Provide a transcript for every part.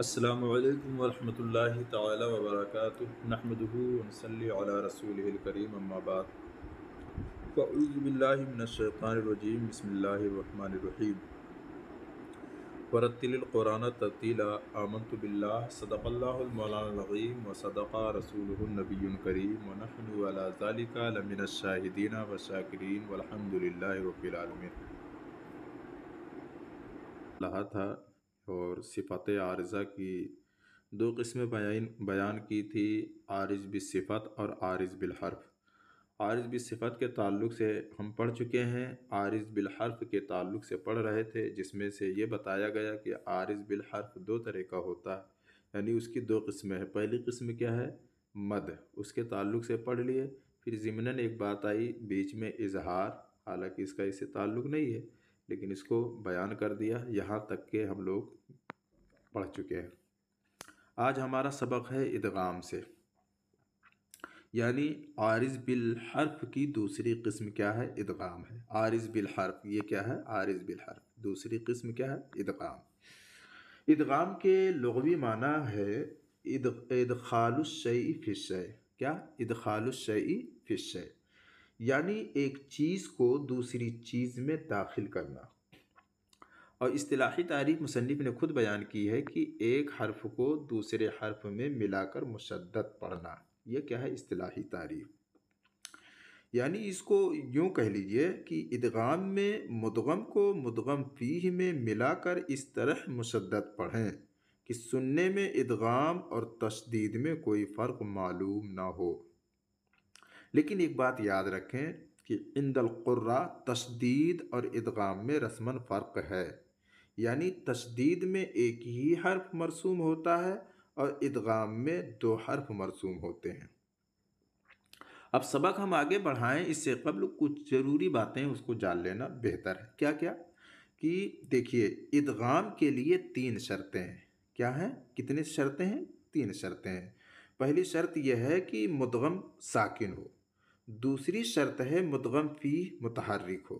अस्सलामु अलैकुम वरहमतुल्लाहि तआला व बरकातुहू नहमदुहु व नसल्ली अला रसूलिहिल करीम अम्मा बाद फ़अऊज़ु बिल्लाहि मिनश शैतानिर रजीम बिस्मिल्लाहिर रहमानिर रहीम वरत्तिलिल क़ुरआन तरतीला आमन्तु बिल्लाहि सदक़ल्लाहुल मौलानाल अज़ीम व सदक़ा रसूलुहुन नबियुल करीम व नहनु अला ज़ालिका लमिनश शाहिदीन व शाकिरीन वल्हम्दुलिल्लाहि रब्बिल आलमीन। रहा था और सिफ़ात आरिज़ा की दो किस्में बयान की थी, आरिज़ बिस्सिफ़त और आरिज़ बिलहर्फ़। आरिज़ बिस्सिफ़त के ताल्लुक़ से हम पढ़ चुके हैं, आरिज़ बिलहर्फ़ के ताल्लुक़ से पढ़ रहे थे, जिसमें से ये बताया गया कि आरिज़ बिलहर्फ़ दो तरह का होता है, यानी उसकी दो किस्में हैं। पहली किस्म क्या है? मद, उसके ताल्लुक़ से पढ़ लिए। फिर ज़िमनन एक बात आई बीच में, इज़हार, हालांकि इसका इससे ताल्लुक़ नहीं है लेकिन इसको बयान कर दिया। यहाँ तक के हम लोग पढ़ चुके हैं। आज हमारा सबक है इदगाम से, यानी आरिज़ बिल हर्फ की दूसरी किस्म क्या है? इदगाम है। आरिज़ बिल हर्फ ये क्या है? आरिज़ बिल हर्फ दूसरी किस्म क्या है? इदगाम। इदगाम के लुग़वी माना है इदखालुश शैई फिश-शै। क्या? इदखालुश शैई फिश-शै, यानी एक चीज़ को दूसरी चीज़ में दाखिल करना। और इस्तिलाही तारीफ़ मुसन्निफ़ ने खुद बयान की है कि एक हर्फ को दूसरे हर्फ में मिलाकर मुशद्दद पढ़ना। यह क्या है? इस्तिलाही तारीफ़। यानी इसको यूँ कह लीजिए कि इदगाम में मुदगम को मुदगम फ़ीह में मिलाकर इस तरह मुशद्दद पढ़ें कि सुनने में इदगाम और तशदीद में कोई फ़र्क मालूम ना हो। लेकिन एक बात याद रखें कि इंदल क़ुर्रा तशदीद और इदगाम में रस्मन फ़र्क है, यानी तशदीद में एक ही हर्फ मरसूम होता है और इदगाम में दो हर्फ मरसूम होते हैं। अब सबक हम आगे बढ़ाएं, इससे कबल कुछ ज़रूरी बातें उसको जान लेना बेहतर है। क्या क्या? कि देखिए, इदगाम के लिए तीन शर्तें हैं। क्या हैं? कितने शर्तें हैं? तीन शर्तें हैं। पहली शर्त यह है कि मुदगम साकिन हो। दूसरी शर्त है मुदगम फ़ी मुतहर्रिक हो।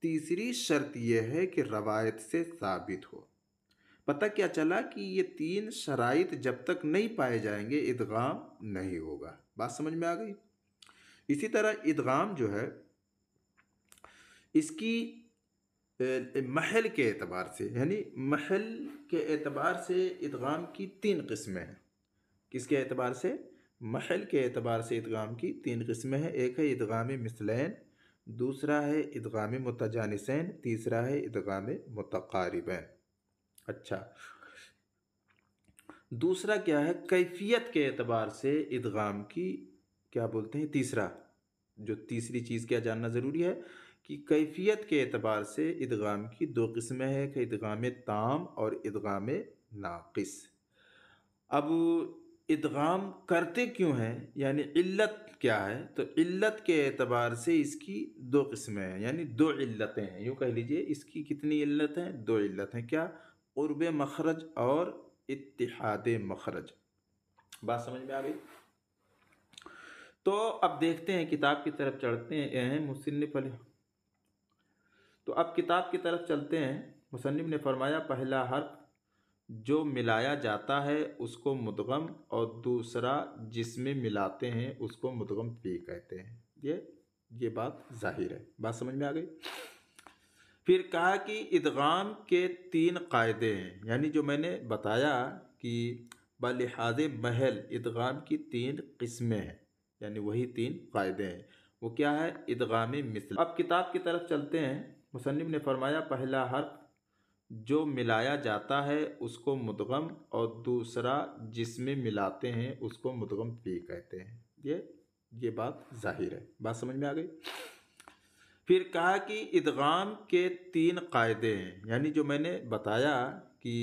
तीसरी शर्त यह है कि रवायत से साबित हो। पता क्या चला कि ये तीन शराइत जब तक नहीं पाए जाएंगे इदगाम नहीं होगा। बात समझ में आ गई? इसी तरह इदगाम जो है इसकी महल के एतबार से, यानी महल के एतबार से इदगाम की तीन किस्में हैं। किसके एतबार से? महल के एतबार से इदगाम की तीन किस्में हैं। एक है इदगाम मिसलैन, दूसरा है इदगाम मुतजानिसैन, तीसरा है इदगाम मुतकारिबैन। अच्छा, दूसरा क्या है? कैफियत के एतबार से इदगाम की क्या बोलते हैं? तीसरा, जो तीसरी चीज़ क्या जानना ज़रूरी है कि कैफियत के एतबार से इदगाम की दो किस्में हैं कि इदगाम ताम और इदगाम नाक़िस। अब इदगाम करते क्यों हैं, यानी इल्लत क्या है? तो इल्लत के एतबार से इसकी दो किस्में हैं, यानी दो इल्लतें हैं। यूँ कह लीजिए इसकी कितनी इल्लत हैं? दो इल्लत हैं। क्या? क़ुर्ब मखरज और इत्तिहाद मखरज। बात समझ में आ गई? तो अब देखते हैं, किताब की तरफ चढ़ते हैं। मुसन्निफ़ तो अब किताब की तरफ चलते हैं। मुसन्निफ़ ने फरमाया पहला हर्फ जो मिलाया जाता है उसको मुदगम और दूसरा जिसमें मिलाते हैं उसको मुदगम फ़ी कहते हैं। ये बात ज़ाहिर है। बात समझ में आ गई? फिर कहा कि इदगाम के तीन कायदे हैं, यानी जो मैंने बताया कि बलिहाज़ महल इदगाम की तीन किस्में हैं, यानी वही तीन कायदे हैं। वो क्या है? इदगाम मिसल। अब किताब की तरफ चलते हैं। मुसन्निफ़ ने फरमाया पहला हर्फ जो मिलाया जाता है उसको मुदगम और दूसरा जिसमें मिलाते हैं उसको मुदगम फ़ी कहते हैं। ये बात ज़ाहिर है। बात समझ में आ गई? फिर कहा कि इदगाम के तीन कायदे हैं, यानी जो मैंने बताया कि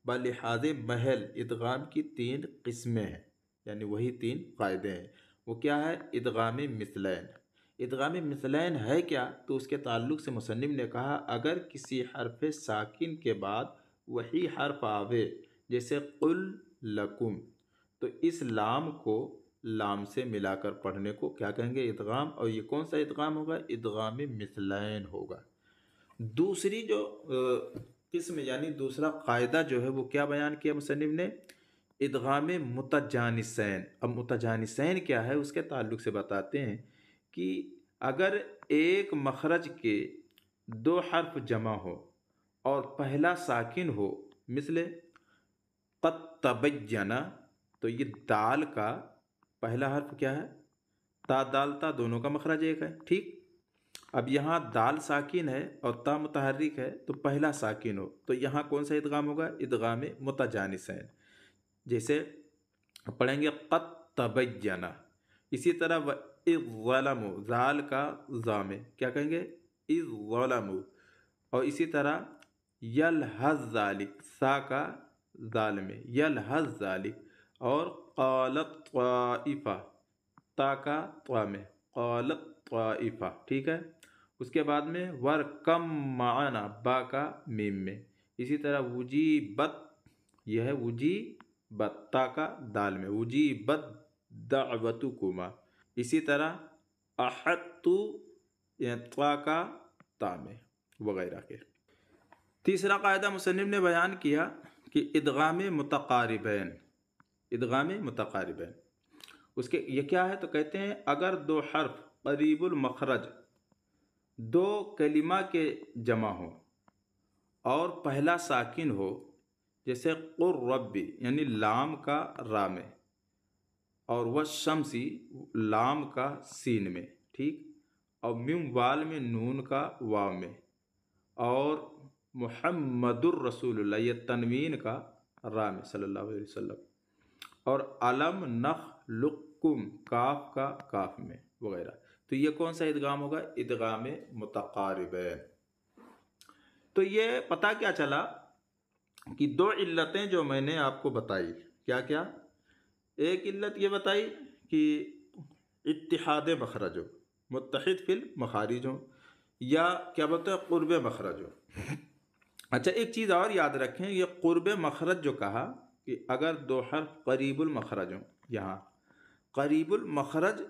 बलिहाज़ महल इदगाम की तीन किस्में हैं, यानी वही तीन कायदे हैं। वो क्या है? इदगाम मिसलैन। इदगाम मिसलैन है क्या? तो उसके ताल्लुक़ से मुसन्निफ़ ने कहा अगर किसी हर्फ साकिन के बाद वही हर्फ आवे, जैसे कुल लकुम, तो इस लाम को लाम से मिलाकर पढ़ने को क्या कहेंगे? इदगाम। और ये कौन सा इदगाम होगा? इदगाम मिसलैन होगा। दूसरी जो किस्म यानी दूसरा कायदा जो है वो क्या बयान किया मुसन्निफ ने? इदगाम मुतजानिसैन। अब मुतजानिसैन क्या है उसके ताल्लुक से बताते हैं कि अगर एक मखरज के दो हर्फ जमा हो और पहला साकिन हो, मिसले क़द तबय्यना, तो ये दाल का पहला हर्फ क्या है? ता दाल ता, दोनों का मखरज एक है, ठीक। अब यहाँ दाल साकिन है और ता मुतहर्रिक है, तो पहला साकिन हो तो यहाँ कौन सा इदगाम होगा? इदगाम मुतजानिसैन। जैसे पढ़ेंगे क़द तबय्यना। इसी तरह व इज़्ज़लमु, जाल का जामे क्या कहेंगे? इज़्ज़लमु। और इसी तरह यलहज़ ज़ालिक, सा का दाल में यलहज़ ज़ालिक। और क़ालत त्वाइफ़ा, ता का त्वा में क़ालत त्वाइफ़ा, ठीक है। उसके बाद में वरकम माना, बा का मीम में। इसी तरह वुजीबत, यह है वुजीबत, ता का दाल में वुजीबत दअवतुकुमा। इसी तरह अहत्तु, यह त्वा का ता में, वगैरह के। तीसरा कायदा मुसन्निफ ने बयान किया कि इदगाम मुतकारिबैन। इदगाम मुतकारिबैन उसके ये क्या है? तो कहते हैं अगर दो हर्फ करीबुल मखरज, दो कलिमा के जमा हो और पहला साकिन हो, जैसे कुर रब्बी यानी लाम का रा में, और वह शम्सी लाम का सीन में, ठीक। और मिम वाल में नून का वाव में, और मुहम्मदुर रसूलुल्लाह ये तनवीन का रा में सल्लल्लाहु अलैहि वसल्लम, और अलम नखलुकुम काफ का काफ में, वगैरह। तो ये कौन सा इदगाम होगा? इदगाम मुतकारिबैन। तो ये पता क्या चला कि दो इल्लतें जो मैंने आपको बताई, क्या क्या? एक इल्लत ये बताई कि इत्तिहाद मखरज हो, मुत्तहिद फिल मखारिज हो, या क्या बोलते हैं क़ुर्ब मखरज हो। अच्छा, एक चीज़ और याद रखें, ये क़ुर्ब मखरज जो कहा कि अगर दो हर्फ करीबुल मखरज हो, यहाँ करीबुल मखरज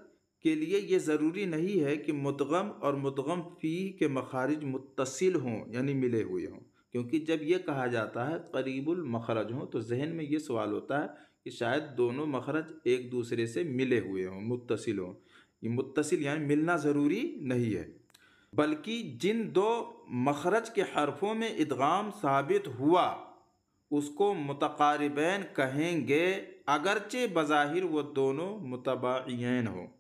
के लिए ये ज़रूरी नहीं है कि मुदगम और मुदगम फ़ी के मखारिज मुत्तसिल हों यानी मिले हुए हों। क्योंकि जब ये कहा जाता है करीबुल मखरज हो तो जहन में ये सवाल होता है कि शायद दोनों मखरज एक दूसरे से मिले हुए हों, मुत्तसिल हों। ये मुत्तसिल यानी मिलना ज़रूरी नहीं है, बल्कि जिन दो मखरज के हरफों में इदगाम साबित हुआ उसको मुतकारिबैन कहेंगे, अगरचे बज़ाहिर वो दोनों मुतबाइयैन हो।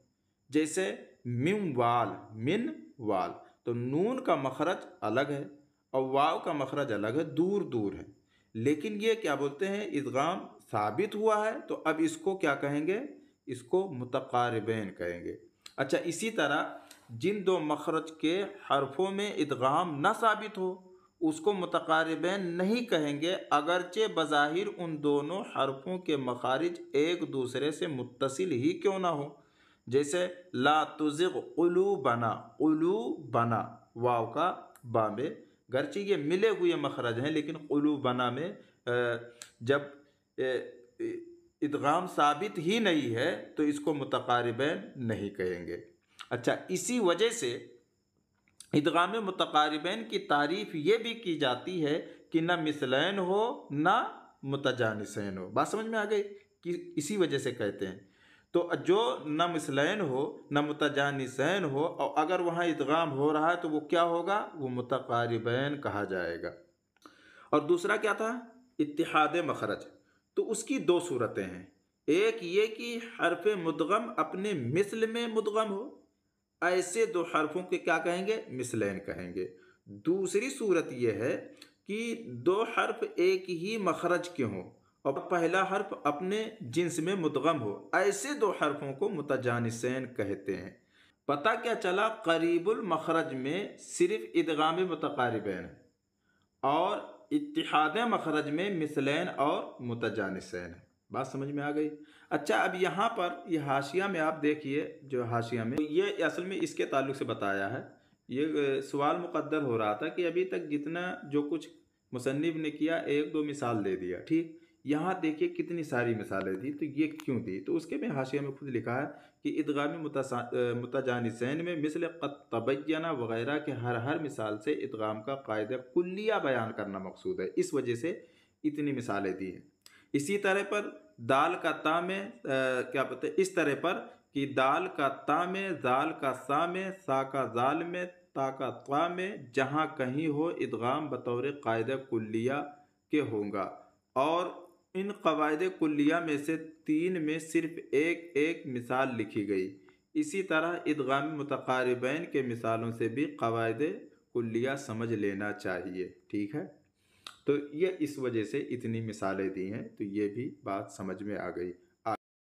जैसे मिम वाल, मिन वाल, तो नून का मखरज अलग है और वाव का मखरज अलग है, दूर दूर है, लेकिन ये क्या बोलते हैं? इदगाम साबित हुआ है, तो अब इसको क्या कहेंगे? इसको मुतकारिबैन कहेंगे। अच्छा, इसी तरह जिन दो मखरज के हरफों में इदगाम न साबित हो उसको मुतकारिबैन नहीं कहेंगे, अगरचे बज़ाहिर उन दोनों हरफों के मखारिज एक दूसरे से मुत्तसिल ही क्यों ना हो। जैसे ला तुज़िग़ क़ुलूबना, क़ुलूबना वाव का बा में, गरचे ये मिले हुए मखरज हैं लेकिन क़ुलूबना में जब इदगाम साबित ही नहीं है तो इसको मुतकारिबैन नहीं कहेंगे। अच्छा, इसी वजह से इदगाम मुतकारिबैन की तारीफ़ ये भी की जाती है कि न मिसलैन हो न मुतजानिसैन हो। बात समझ में आ गई कि इसी वजह से कहते हैं। तो जो न मिसलैन हो न मुतजानिसैन हो और अगर वहाँ इदगाम हो रहा है तो वो क्या होगा? वो मुतकारिबैन कहा जाएगा। और दूसरा क्या था? इत्तिहाद मखरज। तो उसकी दो सूरतें हैं, एक ये कि हरफ मुदगम अपने मिसल में मुदगम हो, ऐसे दो हरफों के क्या कहेंगे? मिसलैन कहेंगे। दूसरी सूरत यह है कि दो हर्फ एक ही मखरज के हों और पहला हर्फ अपने जिन्स में मुदगम हो, ऐसे दो हरफों को मुतजानिसैन कहते हैं। पता क्या चला? करीबुल मखरज में सिर्फ इदगाम मुतकारिबैन है और इत्तिहाद मखरज में मिसलैन और मुतजानिसैन है। बात समझ में आ गई? अच्छा, अब यहाँ पर ये हाशिया में आप देखिए, जो हाशिया में ये असल में इसके ताल्लुक से बताया है। ये सवाल मुकद्दर हो रहा था कि अभी तक जितना जो कुछ मुसन्निफ ने किया एक दो मिसाल दे दिया, ठीक। यहाँ देखिए कितनी सारी मिसालें दी, तो ये क्यों दी? तो उसके में हाशिया में खुद लिखा है कि इदगामी मुतजानिसैन में मिसल क़द तबय्यना वगैरह के हर मिसाल से इदगाम का कायदा कुल्लिया बयान करना मकसूद है, इस वजह से इतनी मिसालें दी हैं। इसी तरह पर दाल का ता में क्या बोलते हैं, इस तरह पर कि दाल का ता में, दाल का सा में, सा का जाल में, ता का त्वा में जहाँ कहीं हो इदगाम बतौर कायदा कुल्लिया के होगा, और इन कवायद कुल्लिया में से तीन में सिर्फ एक एक मिसाल लिखी गई। इसी तरह इदगाम मुतकारिबैन के मिसालों से भी कवायद कुल्लिया समझ लेना चाहिए। ठीक है, तो ये इस वजह से इतनी मिसालें दी हैं, तो ये भी बात समझ में आ गई।